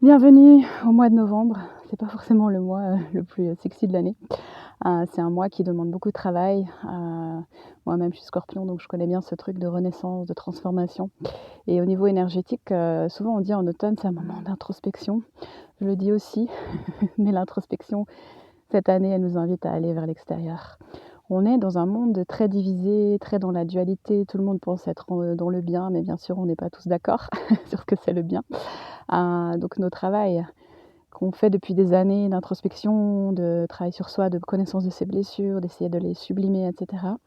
Bienvenue au mois de novembre. C'est pas forcément le mois, le plus sexy de l'année. C'est un mois qui demande beaucoup de travail. Moi-même, je suis Scorpion, donc je connais bien ce truc de renaissance, de transformation et au niveau énergétique, souvent on dit en automne, c'est un moment d'introspection. Je le dis aussi, mais l'introspection, cette année, elle nous invite à aller vers l'extérieur. On est dans un monde très divisé, très dans la dualité. Tout le monde pense être dans le bien, mais bien sûr, on n'est pas tous d'accord sur ce que c'est le bien. Donc nos travail qu'on fait depuis des années d'introspection, de travail sur soi, de connaissance de ses blessures, d'essayer de les sublimer, et cetera.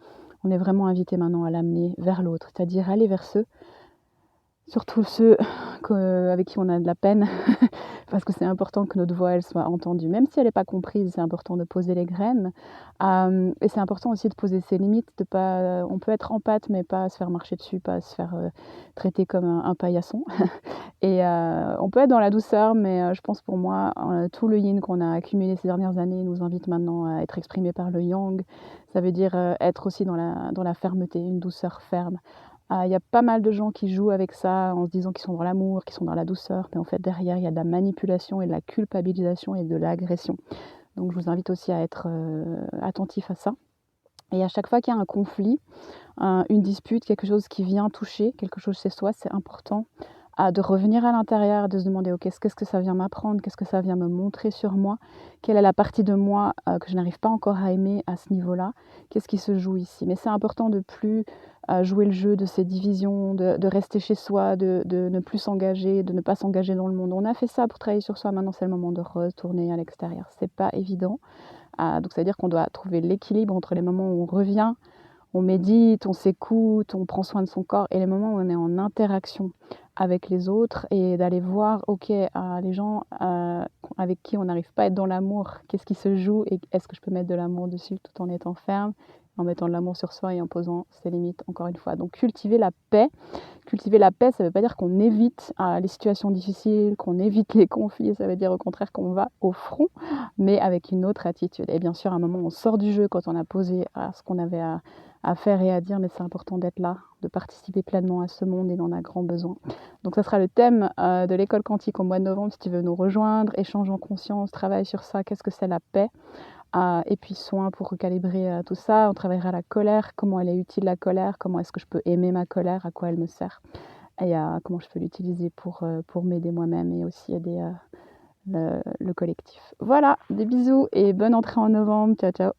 On est vraiment invité maintenant à l'amener vers l'autre, c'est-à-dire aller vers ceux, surtout ceux avec qui on a de la peine, parce que c'est important que notre voix, elle soit entendue. Même si elle n'est pas comprise, c'est important de poser les graines. Et c'est important aussi de poser ses limites, de pas, on peut être empathe, mais pas se faire marcher dessus, pas se faire traiter comme un paillasson. Et on peut être dans la douceur, mais je pense pour moi, tout le yin qu'on a accumulé ces dernières années nous invite maintenant à être exprimé par le yang. Ça veut dire, être aussi dans la fermeté, une douceur ferme. Il y a pas mal de gens qui jouent avec ça en se disant qu'ils sont dans l'amour, qu'ils sont dans la douceur, mais en fait derrière, il y a de la manipulation et de la culpabilisation et de l'agression. Donc je vous invite aussi à être, attentif à ça et à chaque fois qu'il y a un conflit, une dispute, quelque chose qui vient toucher quelque chose chez soi, c'est important de revenir à l'intérieur, de se demander: «OK, qu'est-ce que ça vient m'apprendre? Qu'est-ce que ça vient me montrer sur moi? Quelle est la partie de moi, que je n'arrive pas encore à aimer à ce niveau-là? Qu'est-ce qui se joue ici?» Mais c'est important de plus, jouer le jeu de ces divisions, de rester chez soi, de ne plus s'engager, de ne pas s'engager dans le monde. On a fait ça pour travailler sur soi, maintenant c'est le moment de retourner à l'extérieur. C'est pas évident, donc ça veut dire qu'on doit trouver l'équilibre entre les moments où on revient, on médite, on s'écoute, on prend soin de son corps et les moments où on est en interaction avec les autres et d'aller voir, OK, les gens, avec qui on n'arrive pas à être dans l'amour, qu'est-ce qui se joue et est-ce que je peux mettre de l'amour dessus tout en étant ferme, en mettant de l'amour sur soi et en posant ses limites encore une fois. Donc cultiver la paix. Cultiver la paix, ça ne veut pas dire qu'on évite, les situations difficiles, qu'on évite les conflits, ça veut dire au contraire qu'on va au front, mais avec une autre attitude et bien sûr à un moment on sort du jeu quand on a posé, ce qu'on avait à faire et à dire, mais c'est important d'être là, de participer pleinement à ce monde et il en a grand besoin. Donc ça sera le thème, de l'école quantique au mois de novembre si tu veux nous rejoindre, échange en conscience, travail sur ça, qu'est-ce que c'est la paix? Et puis soin pour recalibrer, tout ça. On travaillera la colère, comment elle est utile la colère, comment est-ce que je peux aimer ma colère, à quoi elle me sert et comment je peux l'utiliser pour m'aider moi-même et aussi aider, le collectif. Voilà, des bisous et bonne entrée en novembre. Ciao, ciao.